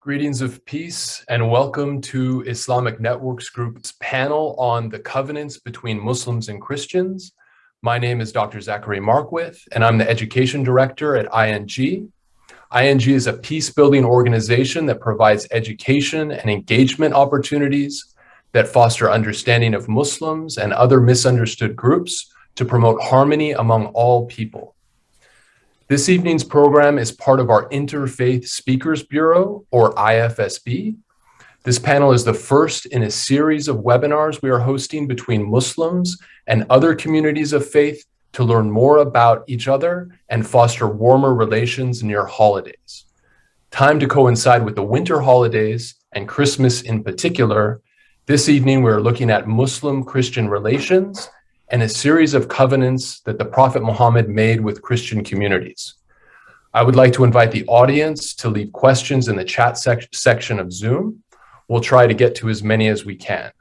Greetings of peace and welcome to Islamic Networks Group's panel on the covenants between Muslims and Christians. My name is Dr. Zachary Markwith, and I'm the Education Director at ING. ING is a peace-building organization that provides education and engagement opportunities that foster understanding of Muslims and other misunderstood groups to promote harmony among all people. This evening's program is part of our Interfaith Speakers Bureau, or IFSB. This panel is the first in a series of webinars we are hosting between Muslims and other communities of faith to learn more about each other and foster warmer relations near holidays. Time to coincide with the winter holidays and Christmas in particular, this evening we're looking at Muslim-Christian relations and a series of covenants that the Prophet Muhammad made with Christian communities. I would like to invite the audience to leave questions in the chat section of Zoom. We'll try to get to as many as we can.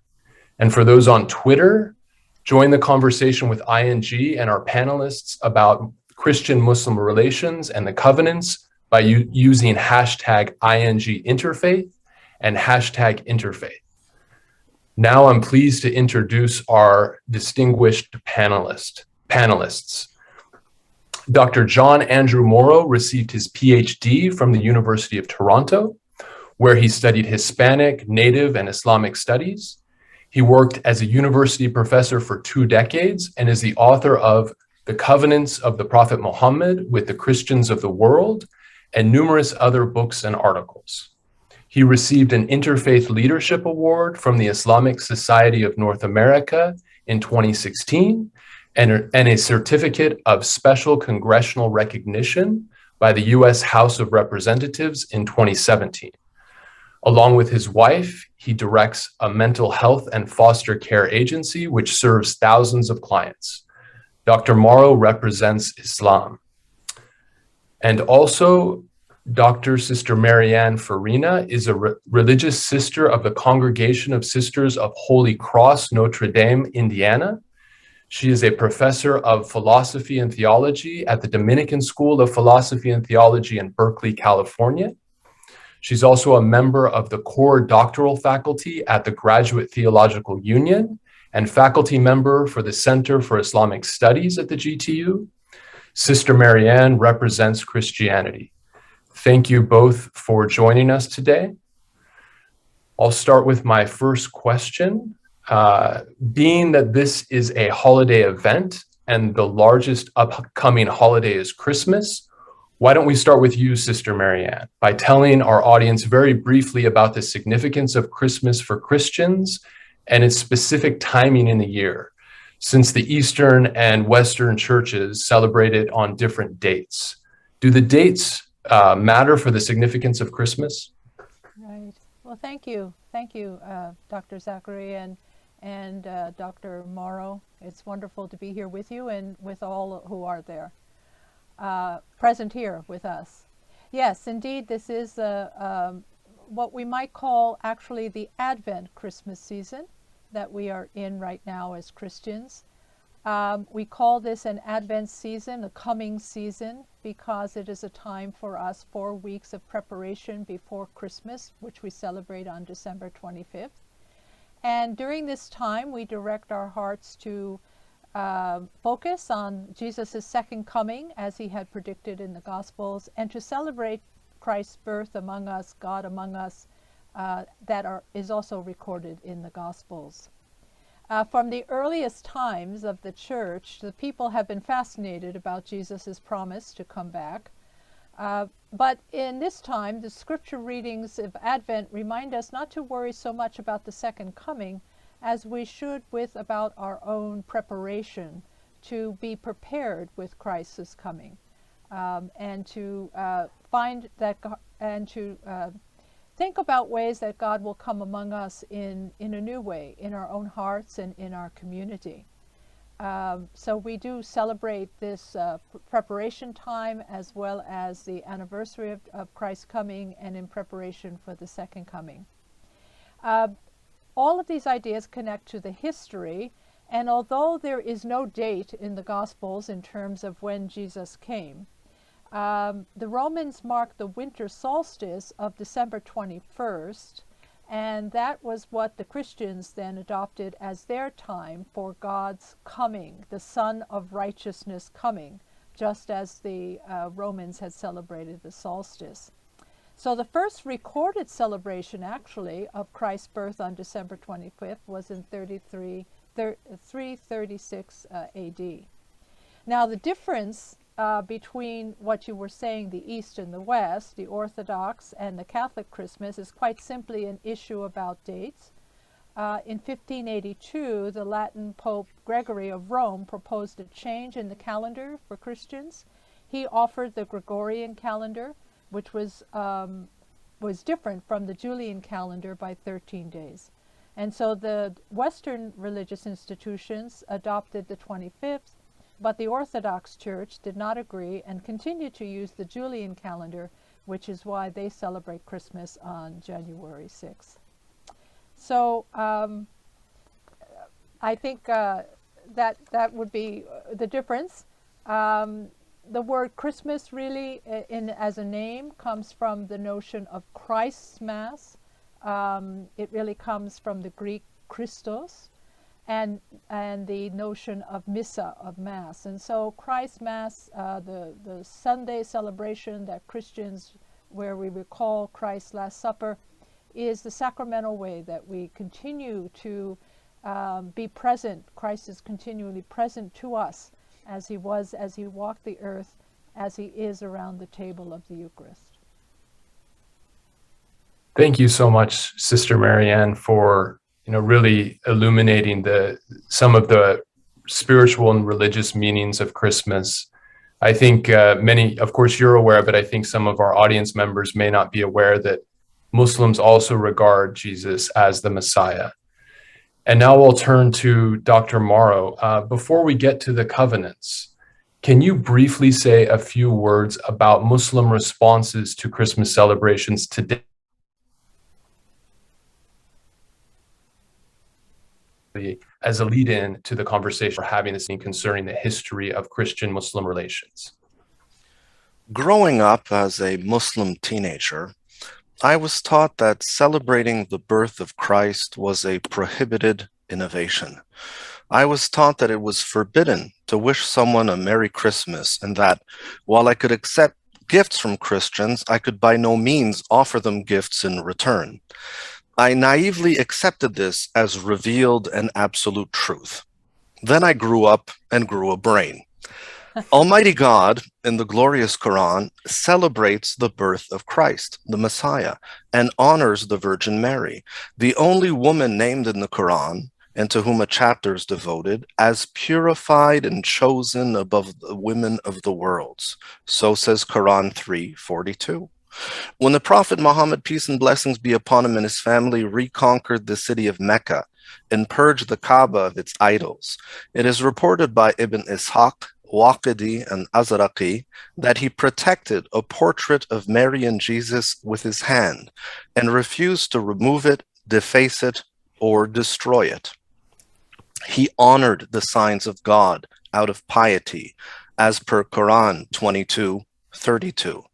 And for those on Twitter, join the conversation with ING and our panelists about Christian-Muslim relations and the covenants by using hashtag ING Interfaith and hashtag Interfaith. Now I'm pleased to introduce our distinguished panelists. Dr. John Andrew Morrow received his PhD from the University of Toronto, where he studied Hispanic, Native, and Islamic studies. He worked as a university professor for 2 decades and is the author of The Covenants of the Prophet Muhammad with the Christians of the World and numerous other books and articles. He received an Interfaith Leadership Award from the Islamic Society of North America in 2016 and a Certificate of Special Congressional Recognition by the U.S. House of Representatives in 2017. Along with his wife, he directs a mental health and foster care agency which serves thousands of clients. Dr. Morrow represents Islam. And also, Dr. Sister Marianne Farina is a religious sister of the Congregation of Sisters of Holy Cross, Notre Dame, Indiana. She is a professor of philosophy and theology at the Dominican School of Philosophy and Theology in Berkeley, California. She's also a member of the core doctoral faculty at the Graduate Theological Union and faculty member for the Center for Islamic Studies at the GTU. Sister Marianne represents Christianity. Thank you both for joining us today. I'll start with my first question. Being that this is a holiday event and the largest upcoming holiday is Christmas, why don't we start with you, Sister Marianne, by telling our audience very briefly about the significance of Christmas for Christians and its specific timing in the year, since the Eastern and Western churches celebrate it on different dates. Do the dates matter for the significance of Christmas? Right. Well, thank you. Thank you, Dr. Zachary and Dr. Morrow. It's wonderful to be here with you and with all who are there, present here with us. Yes, indeed, this is what we might call actually the Advent Christmas season that we are in right now as Christians. We call this an Advent season, a coming season, because it is a time for us 4 weeks of preparation before Christmas, which we celebrate on December 25th. And during this time, we direct our hearts to focus on Jesus' second coming, as he had predicted in the Gospels, and to celebrate Christ's birth among us, God among us, that is also recorded in the Gospels. From the earliest times of the church, the people have been fascinated about Jesus' promise to come back. But in this time, the scripture readings of Advent remind us not to worry so much about the second coming as we should about our own preparation to be prepared with Christ's coming, and to find that and to think about ways that God will come among us in a new way, in our own hearts and in our community. So we do celebrate this preparation time as well as the anniversary of Christ's coming and in preparation for the second coming. All of these ideas connect to the history, and although there is no date in the Gospels in terms of when Jesus came, The Romans marked the winter solstice of December 21st, and that was what the Christians then adopted as their time for God's coming, the Son of Righteousness coming, just as the Romans had celebrated the solstice. So the first recorded celebration, actually, of Christ's birth on December 25th was in 336 AD. Now, the difference between what you were saying, the East and the West, the Orthodox and the Catholic Christmas, is quite simply an issue about dates. In 1582, the Latin Pope Gregory of Rome proposed a change in the calendar for Christians. He offered the Gregorian calendar, which was different from the Julian calendar by 13 days. And so the Western religious institutions adopted the 25th, but the Orthodox Church did not agree and continued to use the Julian calendar, which is why they celebrate Christmas on January 6th. So I think that would be the difference. The word Christmas really, as a name, comes from the notion of Christ's Mass. It really comes from the Greek Christos, and the notion of Missa, of Mass. And so Christ's Mass, the Sunday celebration that Christians, where we recall Christ's Last Supper, is the sacramental way that we continue to be present. Christ is continually present to us as he was, as he walked the earth, as he is around the table of the Eucharist. Thank you so much, Sister Marianne, for really illuminating some of the spiritual and religious meanings of Christmas. I think many, of course you're aware, but I think some of our audience members may not be aware that Muslims also regard Jesus as the Messiah. And now we'll turn to Dr. Morrow. Before we get to the covenants, can you briefly say a few words about Muslim responses to Christmas celebrations today, as a lead-in to the conversation we're having this evening concerning the history of Christian-Muslim relations? Growing up as a Muslim teenager, I was taught that celebrating the birth of Christ was a prohibited innovation. I was taught that it was forbidden to wish someone a Merry Christmas, and that while I could accept gifts from Christians, I could by no means offer them gifts in return. I naively accepted this as revealed and absolute truth. Then I grew up and grew a brain. Almighty God, in the glorious Quran, celebrates the birth of Christ, the Messiah, and honors the Virgin Mary, the only woman named in the Quran, and to whom a chapter is devoted, as purified and chosen above the women of the worlds. So says Quran 3:42. When the Prophet Muhammad, peace and blessings be upon him, and his family reconquered the city of Mecca and purged the Kaaba of its idols, it is reported by Ibn Ishaq, Waqidi, and Azraqi that he protected a portrait of Mary and Jesus with his hand and refused to remove it, deface it, or destroy it. He honored the signs of God out of piety, as per Quran 22:32.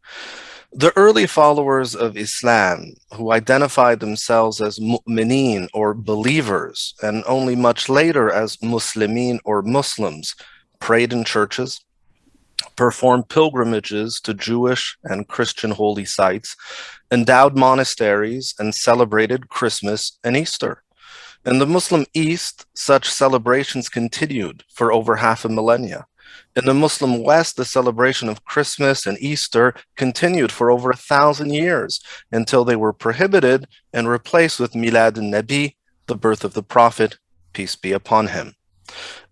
The early followers of Islam, who identified themselves as mu'mineen or believers, and only much later as muslimin or Muslims, prayed in churches, performed pilgrimages to Jewish and Christian holy sites, endowed monasteries, and celebrated Christmas and Easter. In the Muslim East, such celebrations continued for over half a millennia. In the Muslim West, the celebration of Christmas and Easter continued for over 1,000 years until they were prohibited and replaced with Milad al-Nabi, the birth of the Prophet, peace be upon him.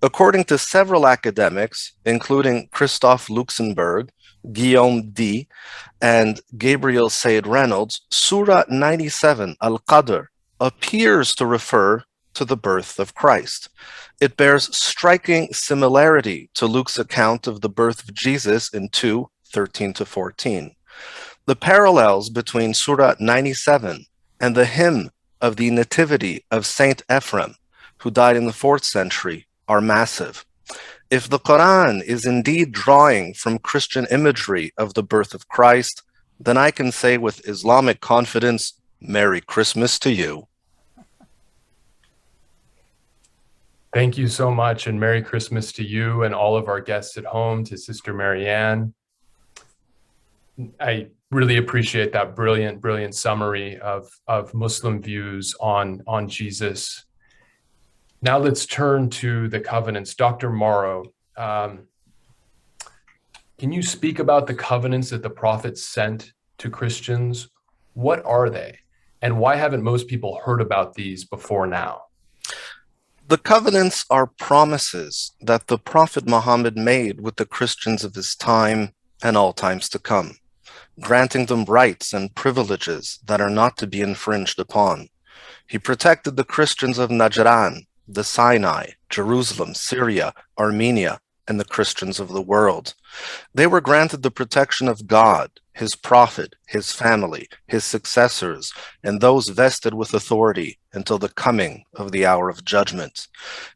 According to several academics, including Christoph Luxemburg, Guillaume D., and Gabriel Said Reynolds, Surah 97, Al-Qadr, appears to refer to the birth of Christ. It bears striking similarity to Luke's account of the birth of Jesus in 2:13-14. The parallels between Surah 97 and the hymn of the Nativity of Saint Ephraim, who died in the 4th century, are massive. If the Quran is indeed drawing from Christian imagery of the birth of Christ, then I can say with Islamic confidence, Merry Christmas to you. Thank you so much, and Merry Christmas to you and all of our guests at home, to Sister Marianne. I really appreciate that brilliant summary of Muslim views on Jesus. Now let's turn to the covenants. Dr. Morrow, can you speak about the covenants that the prophets sent to Christians? What are they? And why haven't most people heard about these before now? The covenants are promises that the Prophet Muhammad made with the Christians of his time and all times to come, granting them rights and privileges that are not to be infringed upon. He protected the Christians of Najran, the Sinai, Jerusalem, Syria, Armenia, and the Christians of the world. They were granted the protection of God, his prophet, his family, his successors, and those vested with authority until the coming of the hour of judgment.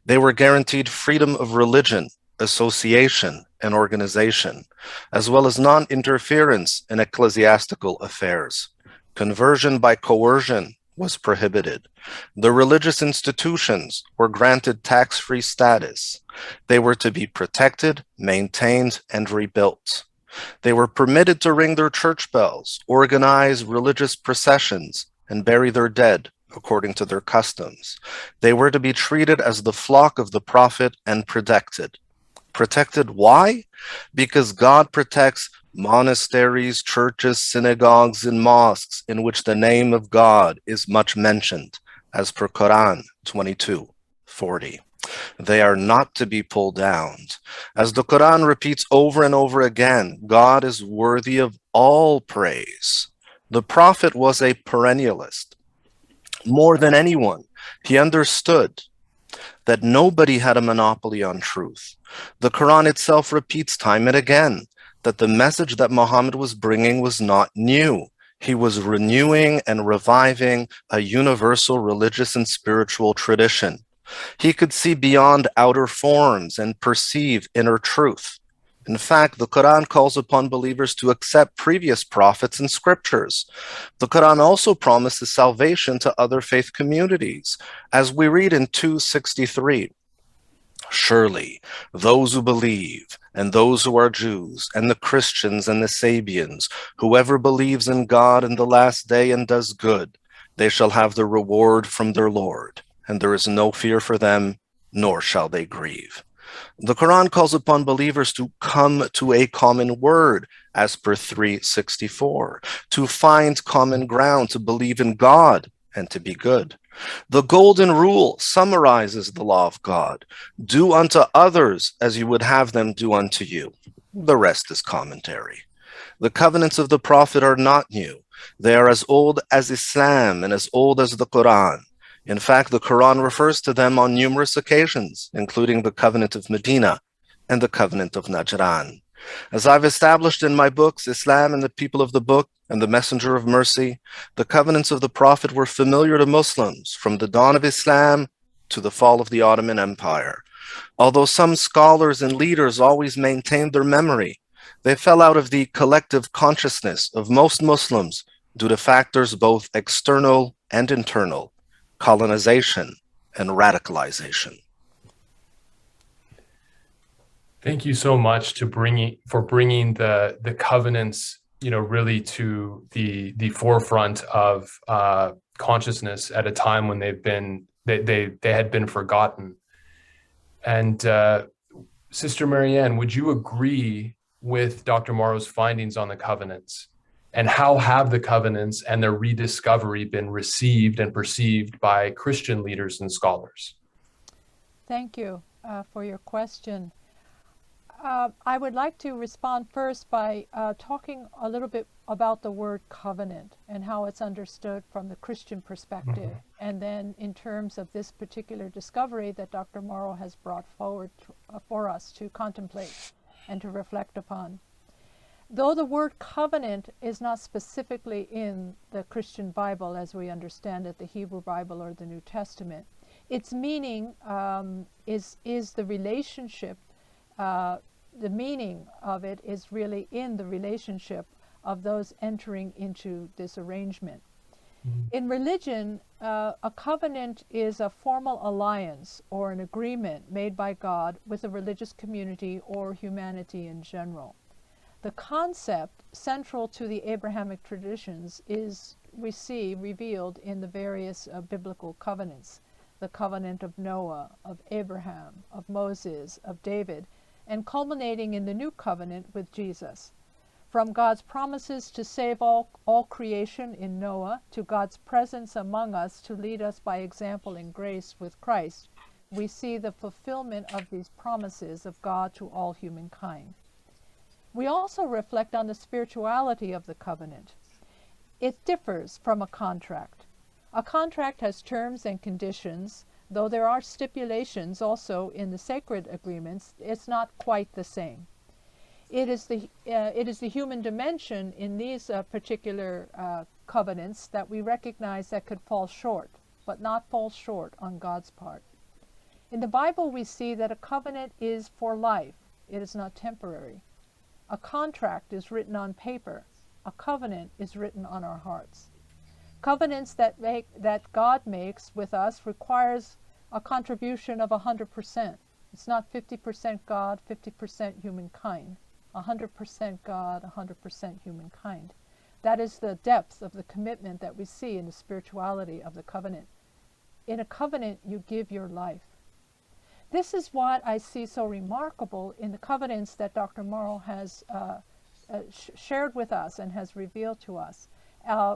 They were guaranteed freedom of religion, association, and organization, as well as non-interference in ecclesiastical affairs. Conversion by coercion was prohibited. The religious institutions were granted tax-free status. They were to be protected, maintained, and rebuilt. They were permitted to ring their church bells, organize religious processions, and bury their dead according to their customs. They were to be treated as the flock of the prophet and protected. Protected why? Because God protects monasteries, churches, synagogues, and mosques in which the name of God is much mentioned, as per Quran 22:40. They are not to be pulled down. As the Quran repeats over and over again, God is worthy of all praise. The Prophet was a perennialist. More than anyone, he understood that nobody had a monopoly on truth. The Quran itself repeats time and again that the message that Muhammad was bringing was not new. He was renewing and reviving a universal religious and spiritual tradition. He could see beyond outer forms and perceive inner truth. In fact, the Quran calls upon believers to accept previous prophets and scriptures. The Quran also promises salvation to other faith communities, as we read in 263. Surely, those who believe, and those who are Jews, and the Christians and the Sabians, whoever believes in God in the last day and does good, they shall have the reward from their Lord, and there is no fear for them, nor shall they grieve. The Quran calls upon believers to come to a common word, as per 364, to find common ground, to believe in God, and to be good. The golden rule summarizes the law of God. Do unto others as you would have them do unto you. The rest is commentary. The covenants of the Prophet are not new. They are as old as Islam and as old as the Quran. In fact, the Quran refers to them on numerous occasions, including the covenant of Medina and the covenant of Najran. As I've established in my books, Islam and the People of the Book and the Messenger of Mercy, the covenants of the Prophet were familiar to Muslims from the dawn of Islam to the fall of the Ottoman Empire. Although some scholars and leaders always maintained their memory, they fell out of the collective consciousness of most Muslims due to factors both external and internal, colonization and radicalization. Thank you so much for bringing the covenants, really to the forefront of consciousness at a time when they had been forgotten. And Sister Marianne, would you agree with Dr. Morrow's findings on the covenants? And how have the covenants and their rediscovery been received and perceived by Christian leaders and scholars? Thank you for your question. I would like to respond first by talking a little bit about the word covenant and how it's understood from the Christian perspective, and then in terms of this particular discovery that Dr. Morrow has brought forward for us to contemplate and to reflect upon. Though the word covenant is not specifically in the Christian Bible as we understand it, the Hebrew Bible or the New Testament, its meaning is the relationship the meaning of it is really in the relationship of those entering into this arrangement. In religion, a covenant is a formal alliance or an agreement made by God with a religious community or humanity in general. The concept central to the Abrahamic traditions is, we see, revealed in the various biblical covenants. The covenant of Noah, of Abraham, of Moses, of David, and culminating in the new covenant with Jesus. From God's promises to save all creation in Noah to God's presence among us to lead us by example in grace with Christ, we see the fulfillment of these promises of God to all humankind. We also reflect on the spirituality of the covenant. It differs from a contract. A contract has terms and conditions, though there are stipulations also in the sacred agreements. It's not quite the same. It is the human dimension in these particular covenants that we recognize that could fall short, but not fall short on God's part. In the Bible, we see that a covenant is for life. It is not temporary. A contract is written on paper. A covenant is written on our hearts. Covenants that God makes with us requires a contribution of 100%. It's not 50% God, 50% humankind. 100% God, 100% humankind. That is the depth of the commitment that we see in the spirituality of the covenant. In a covenant, you give your life. This is what I see so remarkable in the covenants that Dr. Morrow has shared with us and has revealed to us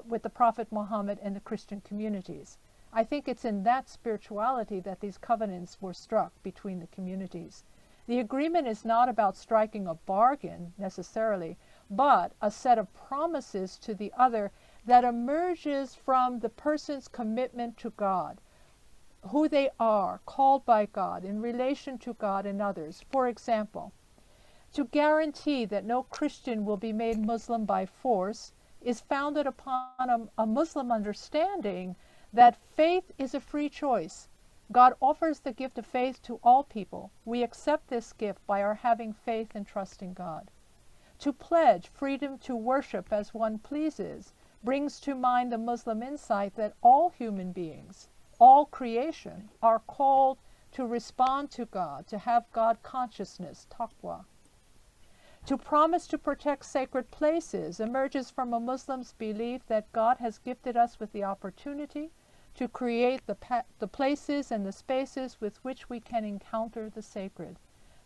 with the Prophet Muhammad and the Christian communities. I think it's in that spirituality that these covenants were struck between the communities. The agreement is not about striking a bargain necessarily, but a set of promises to the other that emerges from the person's commitment to God, who they are, called by God, in relation to God and others. For example, to guarantee that no Christian will be made Muslim by force is founded upon a Muslim understanding that faith is a free choice. God offers the gift of faith to all people. We accept this gift by our having faith and trust in God. To pledge freedom to worship as one pleases brings to mind the Muslim insight that all human beings, all creation, are called to respond to God, to have God consciousness, taqwa. To promise to protect sacred places emerges from a Muslim's belief that God has gifted us with the opportunity to create the places and the spaces with which we can encounter the sacred.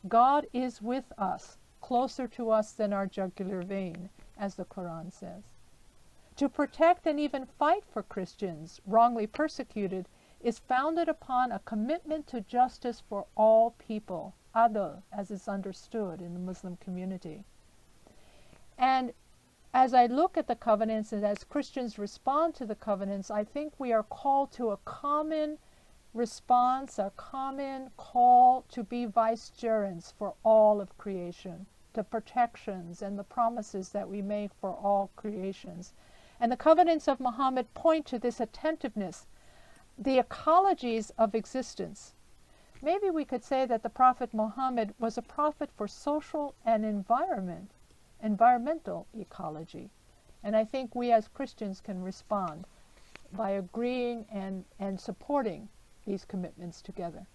God is with us, closer to us than our jugular vein, as the Quran says. To protect and even fight for Christians wrongly persecuted is founded upon a commitment to justice for all people, adl, as is understood in the Muslim community. And as I look at the covenants and as Christians respond to the covenants, I think we are called to a common response, a common call to be vicegerents for all of creation, the protections and the promises that we make for all creations. And the covenants of Muhammad point to this attentiveness, the ecologies of existence. Maybe we could say that the Prophet Muhammad was a prophet for social and environmental ecology. And I think we as Christians can respond by agreeing and supporting these commitments together.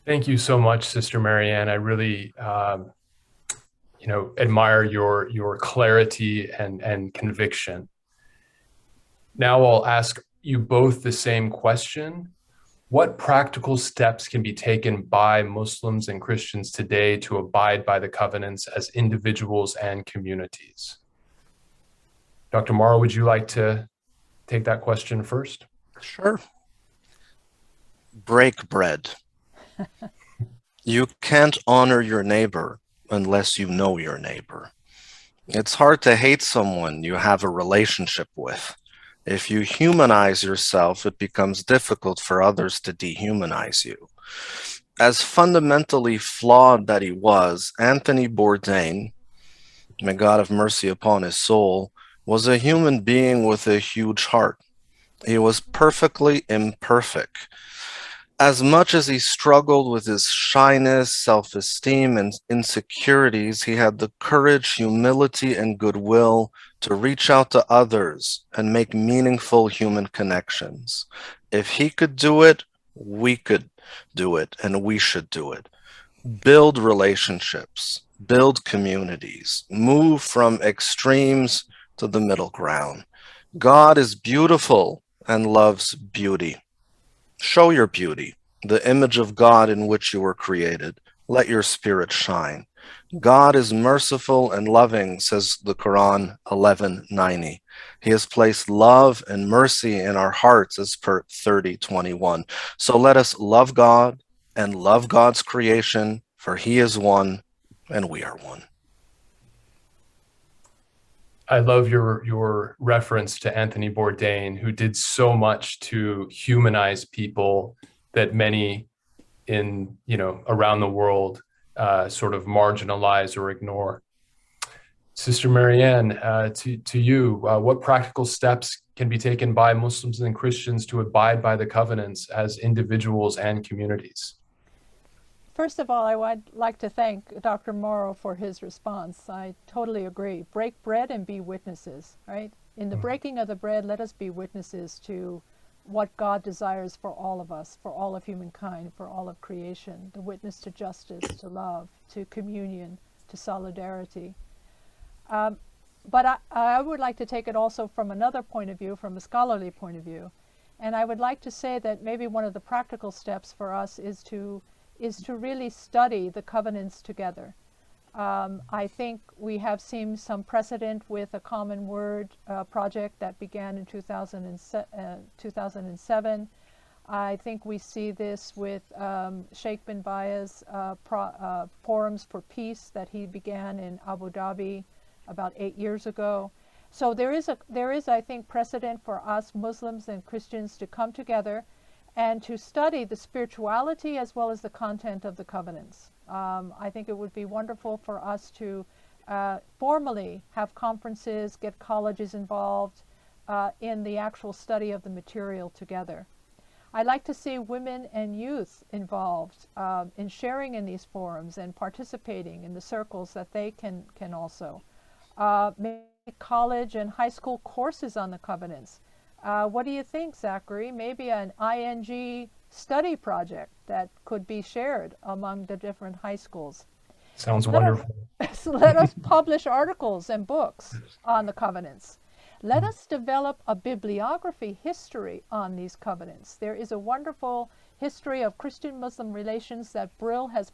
Thank you so much, Sister Marianne. I really, admire your clarity and conviction. Now I'll ask you both the same question. What practical steps can be taken by Muslims and Christians today to abide by the covenants as individuals and communities? Dr. Morrow, would you like to take that question first? Sure. Break bread. You can't honor your neighbor unless you know your neighbor. It's hard to hate someone you have a relationship with. If you humanize yourself, it becomes difficult for others to dehumanize you. As fundamentally flawed that he was, Anthony Bourdain, may God have mercy upon his soul, was a human being with a huge heart. He was perfectly imperfect. As much as he struggled with his shyness, self-esteem, and insecurities, he had the courage, humility, and goodwill to reach out to others and make meaningful human connections. If he could do it, we could do it, and we should do it. Build relationships, build communities, move from extremes to the middle ground. God is beautiful and loves beauty. Show your beauty, the image of God in which you were created. Let your spirit shine. God is merciful and loving, says the Quran 11:90. He has placed love and mercy in our hearts, as per 30:21. So let us love God and love God's creation, for he is one and we are one. I love your reference to Anthony Bourdain, who did so much to humanize people that many in, around the world sort of marginalize or ignore. Sister Marianne, to you, what practical steps can be taken by Muslims and Christians to abide by the covenants as individuals and communities? First of all, I would like to thank Dr. Morrow for his response. I totally agree. Break bread and be witnesses, right? In the breaking of the bread, let us be witnesses to what God desires for all of us, for all of humankind, for all of creation. The witness to justice, to love, to communion, to solidarity. But I would like to take it also from another point of view, from a scholarly point of view. And I would like to say that maybe one of the practical steps for us is to really study the covenants together. I think we have seen some precedent with a Common Word project that began in 2007. I think we see this with Sheikh bin Bayez's Forums for Peace that he began in Abu Dhabi about 8 years ago. So there is, I think, precedent for us Muslims and Christians to come together and to study the spirituality as well as the content of the covenants. I think it would be wonderful for us to formally have conferences, get colleges involved in the actual study of the material together. I'd like to see women and youth involved in sharing in these forums and participating in the circles that they can also. Make college and high school courses on the covenants. What do you think, Zachary? Maybe an ING study project that could be shared among the different high schools. Sounds wonderful. Let us publish articles and books on the covenants. Let us develop a bibliography history on these covenants. There is a wonderful history of Christian-Muslim relations that Brill has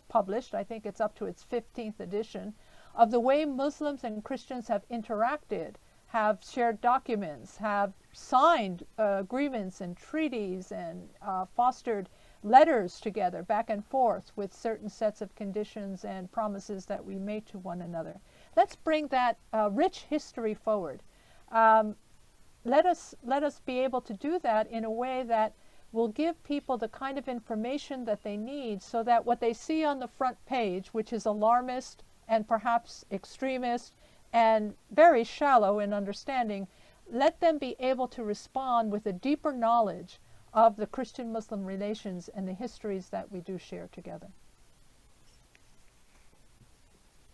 published. I think it's up to its 15th edition, of the way Muslims and Christians have interacted, have shared documents, have signed agreements and treaties, and fostered letters together back and forth with certain sets of conditions and promises that we made to one another. Let's bring that rich history forward. Let us be able to do that in a way that will give people the kind of information that they need, so that what they see on the front page, which is alarmist and perhaps extremist and very shallow in understanding, let them be able to respond with a deeper knowledge of the Christian-Muslim relations and the histories that we do share together.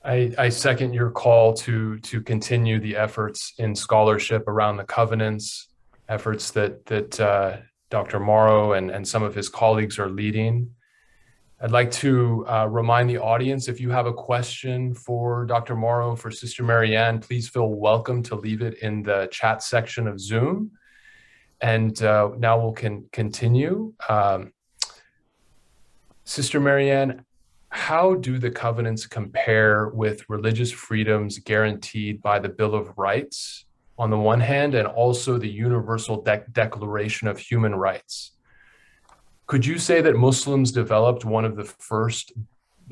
I second your call to continue the efforts in scholarship around the covenants, efforts that Dr. Morrow and some of his colleagues are leading. I'd like to remind the audience, if you have a question for Dr. Morrow, for Sister Marianne, please feel welcome to leave it in the chat section of Zoom. And now we'll continue. Sister Marianne, how do the covenants compare with religious freedoms guaranteed by the Bill of Rights on the one hand, and also the Universal Declaration of Human Rights? Could you say that Muslims developed one of the first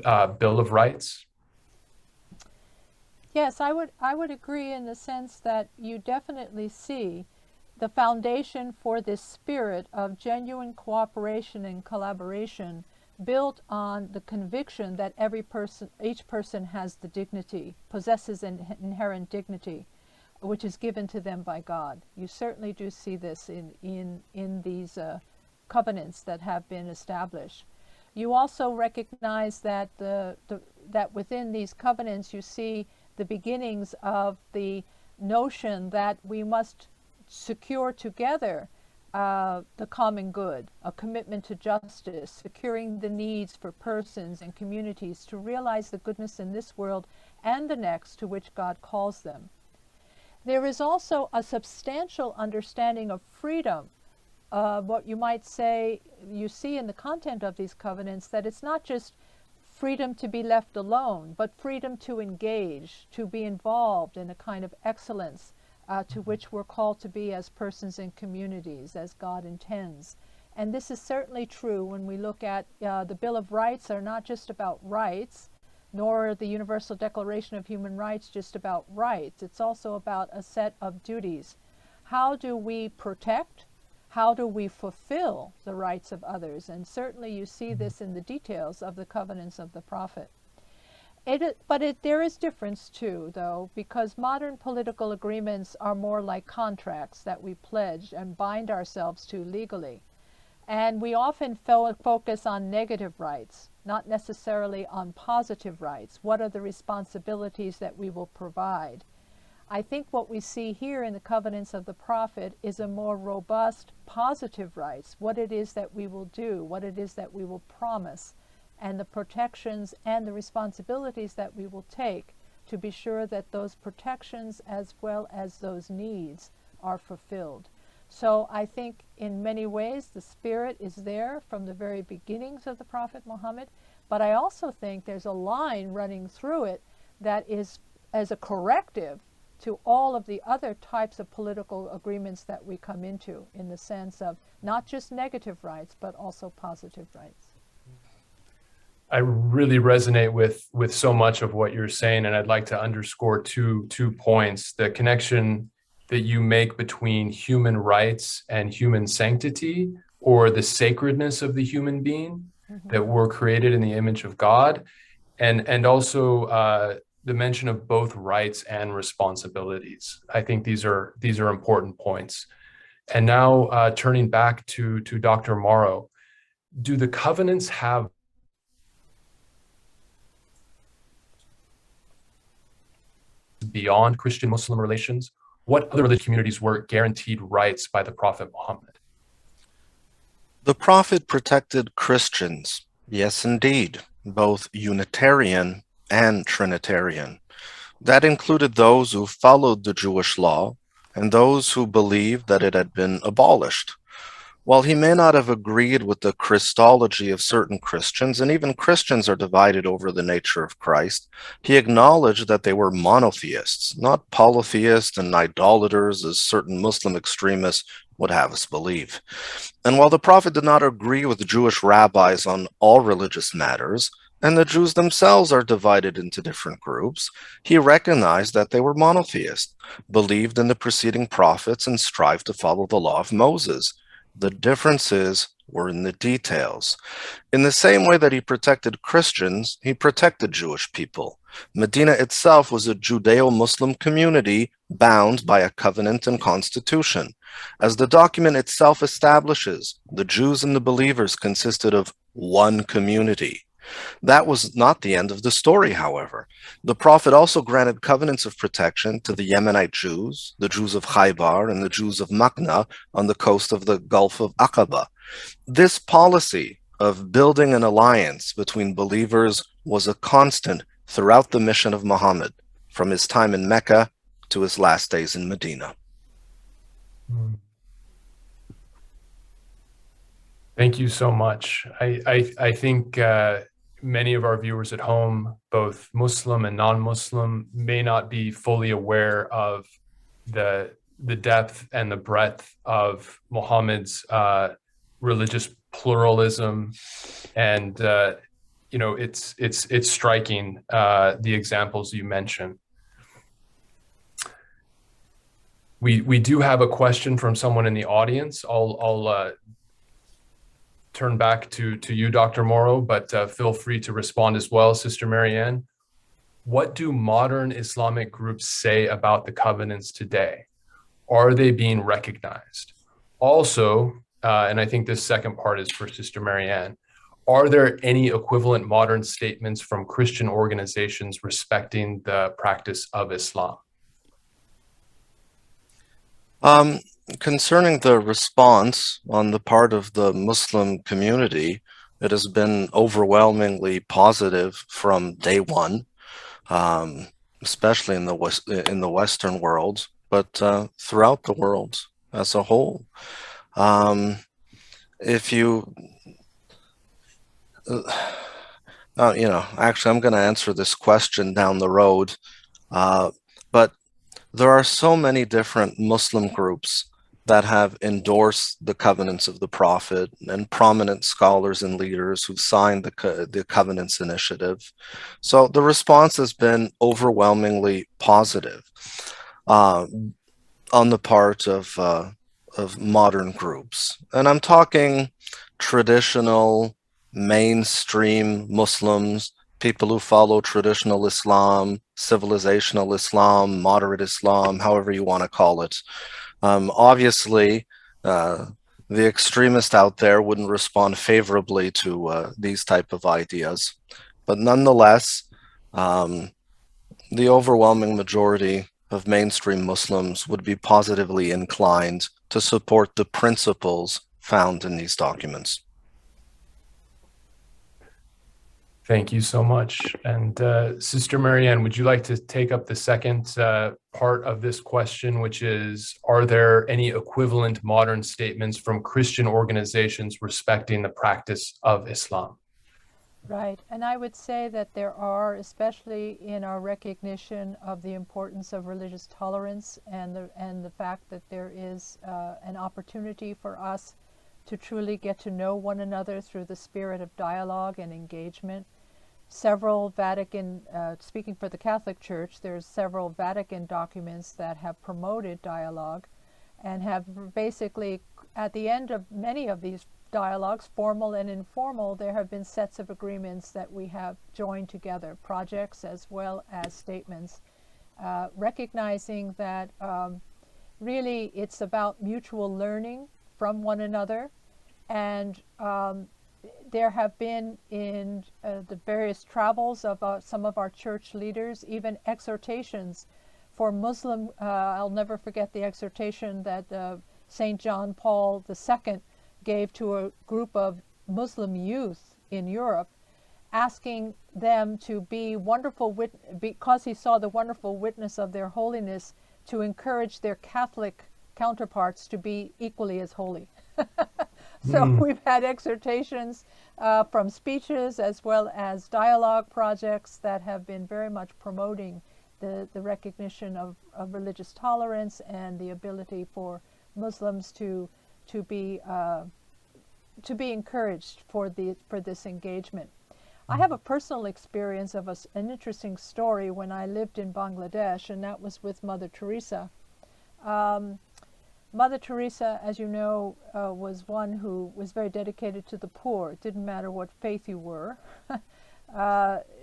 Bill of Rights? Yes, I would agree in the sense that you definitely see the foundation for this spirit of genuine cooperation and collaboration built on the conviction that each person has the dignity, possesses an inherent dignity, which is given to them by God. You certainly do see this in these covenants that have been established. You also recognize that that within these covenants you see the beginnings of the notion that we must secure together the common good, a commitment to justice, securing the needs for persons and communities to realize the goodness in this world and the next to which God calls them. There is also a substantial understanding of freedom. What you might say, you see in the content of these covenants, that it's not just freedom to be left alone, but freedom to engage, to be involved in a kind of excellence to which we're called to be as persons and communities, as God intends. And this is certainly true when we look at the Bill of Rights are not just about rights, nor the Universal Declaration of Human Rights just about rights. It's also about a set of duties. How do we protect? How do we fulfill the rights of others? And certainly you see this in the details of the covenants of the prophet. There is difference too, though, because modern political agreements are more like contracts that we pledge and bind ourselves to legally. And we often focus on negative rights, not necessarily on positive rights. What are the responsibilities that we will provide? I think what we see here in the covenants of the prophet is a more robust positive rights, what it is that we will do, what it is that we will promise, and the protections and the responsibilities that we will take to be sure that those protections as well as those needs are fulfilled. So I think in many ways the spirit is there from the very beginnings of the Prophet Muhammad, but I also think there's a line running through it that is as a corrective to all of the other types of political agreements that we come into, in the sense of not just negative rights, but also positive rights. I really resonate with so much of what you're saying, and I'd like to underscore two points. The connection that you make between human rights and human sanctity, or the sacredness of the human being, that we're created in the image of God, and also the mention of both rights and responsibilities. I think these are important points. And now turning back to Dr. Morrow, do the covenants have beyond Christian-Muslim relations? What other religious communities were guaranteed rights by the Prophet Muhammad? The Prophet protected Christians, yes indeed, both Unitarian and Trinitarian. That included those who followed the Jewish law and those who believed that it had been abolished. While he may not have agreed with the Christology of certain Christians, and even Christians are divided over the nature of Christ, he acknowledged that they were monotheists, not polytheists and idolaters as certain Muslim extremists would have us believe. And while the Prophet did not agree with Jewish rabbis on all religious matters, and the Jews themselves are divided into different groups, he recognized that they were monotheists, believed in the preceding prophets, and strived to follow the law of Moses. The differences were in the details. In the same way that he protected Christians, he protected Jewish people. Medina itself was a Judeo-Muslim community bound by a covenant and constitution. As the document itself establishes, the Jews and the believers consisted of one community. That was not the end of the story, however. The Prophet also granted covenants of protection to the Yemenite Jews, the Jews of Khaybar, and the Jews of Makna on the coast of the Gulf of Aqaba. This policy of building an alliance between believers was a constant throughout the mission of Muhammad, from his time in Mecca to his last days in Medina. Thank you so much. I think many of our viewers at home, both Muslim and non-Muslim, may not be fully aware of the depth and the breadth of Muhammad's religious pluralism, and it's striking, the examples you mentioned. We do have a question from someone in the audience. I'll turn back to you, Dr. Morrow, but feel free to respond as well, Sister Marianne. What do modern Islamic groups say about the covenants today? Are they being recognized? Also, and I think this second part is for Sister Marianne. Are there any equivalent modern statements from Christian organizations respecting the practice of Islam? Concerning the response on the part of the Muslim community, it has been overwhelmingly positive from day one, especially in the Western world, but throughout the world as a whole. If you, actually, I'm going to answer this question down the road, but there are so many different Muslim groups that have endorsed the covenants of the Prophet, and prominent scholars and leaders who've signed the Covenants Initiative. So the response has been overwhelmingly positive on the part of modern groups. And I'm talking traditional, mainstream Muslims, people who follow traditional Islam, civilizational Islam, moderate Islam, however you want to call it. Obviously, the extremist out there wouldn't respond favorably to these type of ideas. But nonetheless, the overwhelming majority of mainstream Muslims would be positively inclined to support the principles found in these documents. Thank you so much. And Sister Marianne, would you like to take up the second part of this question, which is, are there any equivalent modern statements from Christian organizations respecting the practice of Islam? Right, and I would say that there are, especially in our recognition of the importance of religious tolerance and the fact that there is an opportunity for us to truly get to know one another through the spirit of dialogue and engagement. Several Vatican, speaking for the Catholic Church, there's several Vatican documents that have promoted dialogue and have basically, at the end of many of these dialogues, formal and informal, there have been sets of agreements that we have joined together, projects as well as statements, recognizing that really it's about mutual learning from one another. And there have been in the various travels of some of our church leaders, even exhortations for Muslim, I'll never forget the exhortation that St. John Paul II gave to a group of Muslim youth in Europe, asking them to be wonderful, because he saw the wonderful witness of their holiness, to encourage their Catholic counterparts to be equally as holy. So we've had exhortations from speeches as well as dialogue projects that have been very much promoting the recognition of religious tolerance and the ability for Muslims to be encouraged for this engagement. I have a personal experience of an interesting story when I lived in Bangladesh, and that was with Mother Teresa. Mother Teresa, as you know, was one who was very dedicated to the poor. It didn't matter what faith you were.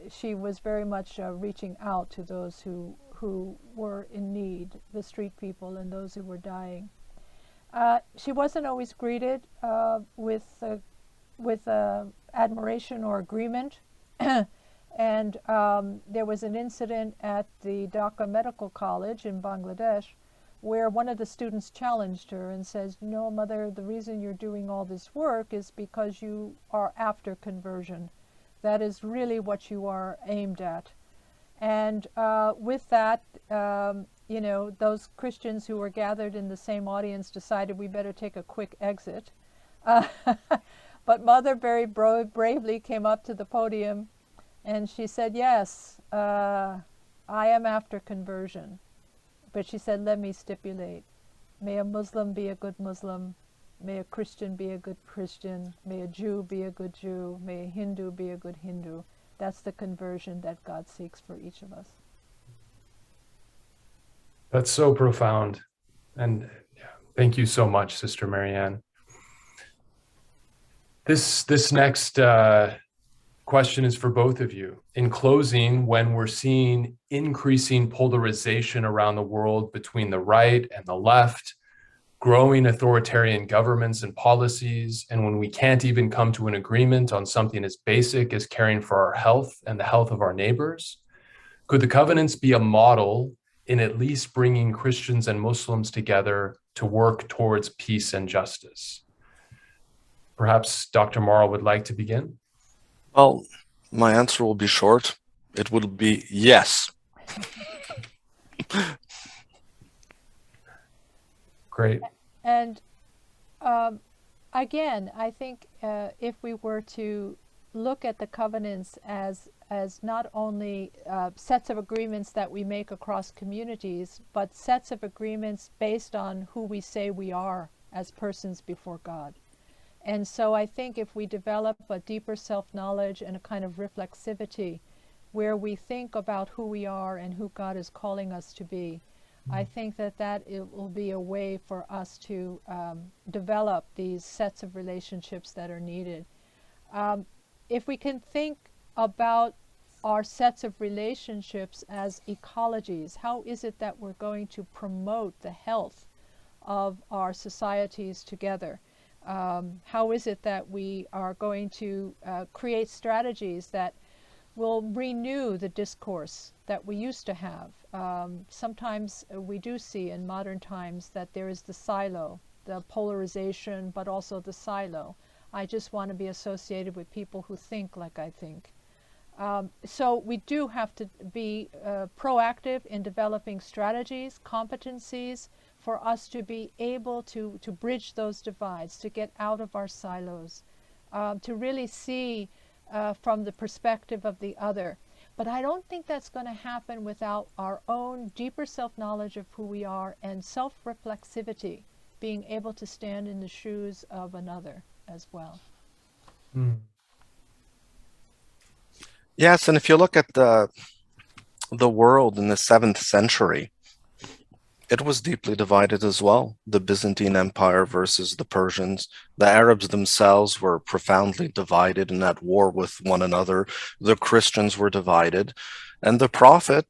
She was very much reaching out to those who were in need, the street people and those who were dying. She wasn't always greeted with admiration or agreement. And there was an incident at the Dhaka Medical College in Bangladesh where one of the students challenged her and says, "No, Mother, the reason you're doing all this work is because you are after conversion. That is really what you are aimed at." And with that, those Christians who were gathered in the same audience decided we better take a quick exit. But Mother very bravely came up to the podium and she said, "Yes, I am after conversion." But she said, "Let me stipulate. May a Muslim be a good Muslim. May a Christian be a good Christian. May a Jew be a good Jew. May a Hindu be a good Hindu. That's the conversion that God seeks for each of us." That's so profound. And thank you so much, Sister Marianne. This next question is for both of you. In closing, when we're seeing increasing polarization around the world between the right and the left, growing authoritarian governments and policies, and when we can't even come to an agreement on something as basic as caring for our health and the health of our neighbors? Could the covenants be a model in at least bringing Christians and Muslims together to work towards peace and justice? Perhaps Dr. Morrow would like to begin? Well, my answer will be short. It will be yes. Great. And again, I think if we were to look at the covenants as not only sets of agreements that we make across communities, but sets of agreements based on who we say we are as persons before God. And so I think if we develop a deeper self-knowledge and a kind of reflexivity where we think about who we are and who God is calling us to be, I think that it will be a way for us to develop these sets of relationships that are needed. If we can think about our sets of relationships as ecologies, how is it that we're going to promote the health of our societies together? How is it that we are going to create strategies that will renew the discourse that we used to have? Sometimes we do see in modern times that there is the silo, the polarization, but also the silo. I just want to be associated with people who think like I think. So we do have to be proactive in developing strategies, competencies, for us to be able to bridge those divides, to get out of our silos, to really see from the perspective of the other. But I don't think that's going to happen without our own deeper self-knowledge of who we are and self-reflexivity, being able to stand in the shoes of another as well. Yes, and if you look at the world in the 7th century, it was deeply divided as well. The Byzantine Empire versus the Persians. The Arabs themselves were profoundly divided and at war with one another. The Christians were divided. And the prophet,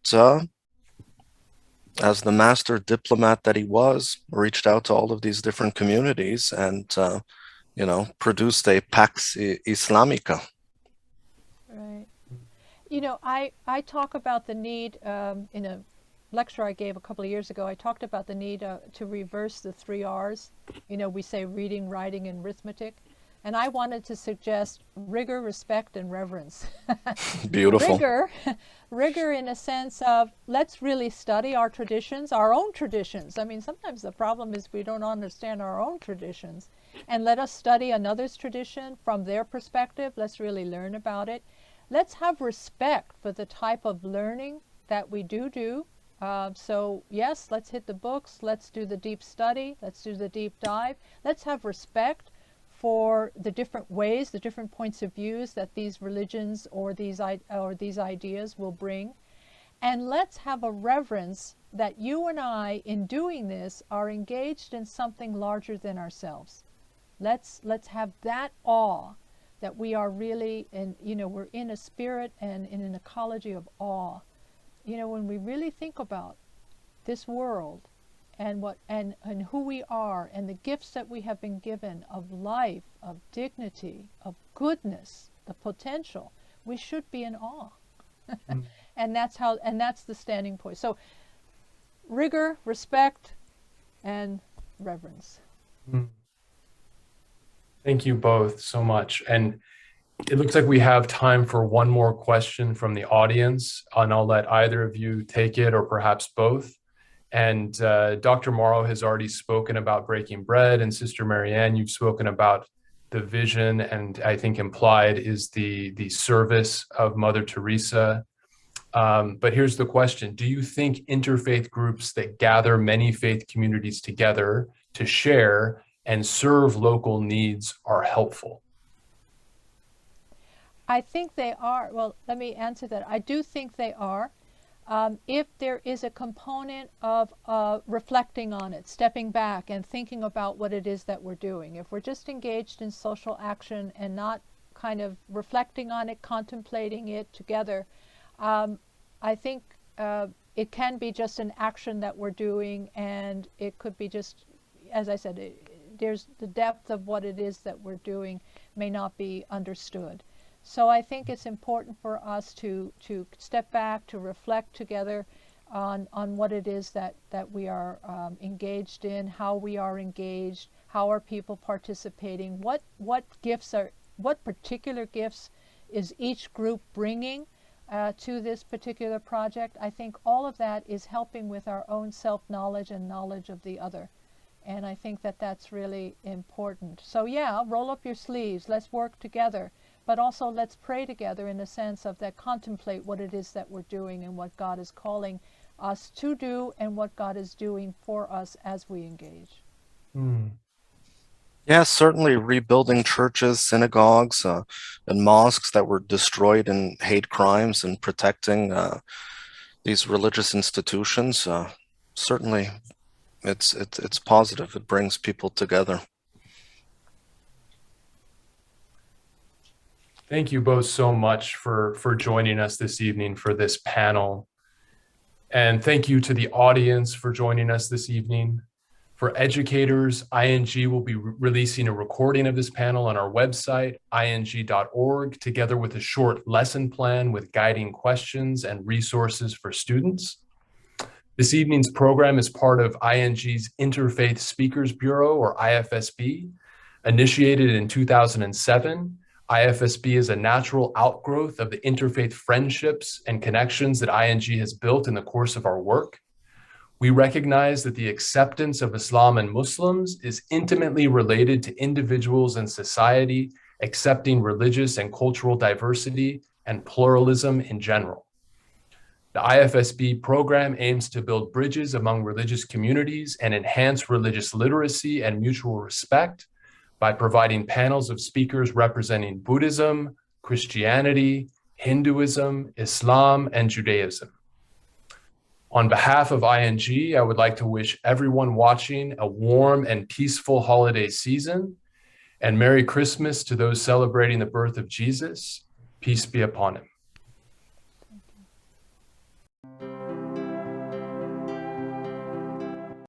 as the master diplomat that he was, reached out to all of these different communities and, produced a Pax Islamica. Right. You know, I talk about the need in a lecture I gave a couple of years ago. I talked about the need to reverse the 3 R's. You know, we say reading, writing, and arithmetic. And I wanted to suggest rigor, respect, and reverence. Beautiful. Rigor in a sense of let's really study our traditions, our own traditions. I mean, sometimes the problem is we don't understand our own traditions. And let us study another's tradition from their perspective. Let's really learn about it. Let's have respect for the type of learning that we do. So yes, let's hit the books. Let's do the deep study. Let's do the deep dive. Let's have respect for the different ways, the different points of views that these religions or these ideas will bring. And let's have a reverence that you and I, in doing this, are engaged in something larger than ourselves. Let's have that awe that we are really, we're in a spirit and in an ecology of awe. You know, when we really think about this world and who we are and the gifts that we have been given of life, of dignity, of goodness, the potential, we should be in awe. And that's the standing point. So rigor, respect, and reverence. Thank you both so much. And it looks like we have time for one more question from the audience, and I'll let either of you take it or perhaps both. And Dr. Morrow has already spoken about breaking bread, and Sister Marianne, you've spoken about the vision, and I think implied is the service of Mother Teresa. But here's the question. Do you think interfaith groups that gather many faith communities together to share and serve local needs are helpful? I think they are. Well, let me answer that. I do think they are. If there is a component of reflecting on it, stepping back and thinking about what it is that we're doing. If we're just engaged in social action and not kind of reflecting on it, contemplating it together, I think it can be just an action that we're doing, and it could be just as I said, there's the depth of what it is that we're doing may not be understood. So I think it's important for us to step back, to reflect together on what it is that we are engaged in, how we are engaged, how are people participating, what particular gifts is each group bringing to this particular project. I think all of that is helping with our own self-knowledge and knowledge of the other. And I think that that's really important. So yeah, roll up your sleeves, let's work together, but also let's pray together in the sense of that contemplate what it is that we're doing and what God is calling us to do and what God is doing for us as we engage. Yeah, certainly rebuilding churches, synagogues, and mosques that were destroyed in hate crimes and protecting these religious institutions. Certainly, it's positive. It brings people together. Thank you both so much for joining us this evening for this panel. And thank you to the audience for joining us this evening. For educators, ING will be releasing a recording of this panel on our website, ing.org, together with a short lesson plan with guiding questions and resources for students. This evening's program is part of ING's Interfaith Speakers Bureau, or IFSB. Initiated in 2007, IFSB is a natural outgrowth of the interfaith friendships and connections that ING has built in the course of our work. We recognize that the acceptance of Islam and Muslims is intimately related to individuals and society accepting religious and cultural diversity and pluralism in general. The IFSB program aims to build bridges among religious communities and enhance religious literacy and mutual respect by providing panels of speakers representing Buddhism, Christianity, Hinduism, Islam, and Judaism. On behalf of ING, I would like to wish everyone watching a warm and peaceful holiday season, and Merry Christmas to those celebrating the birth of Jesus. Peace be upon him.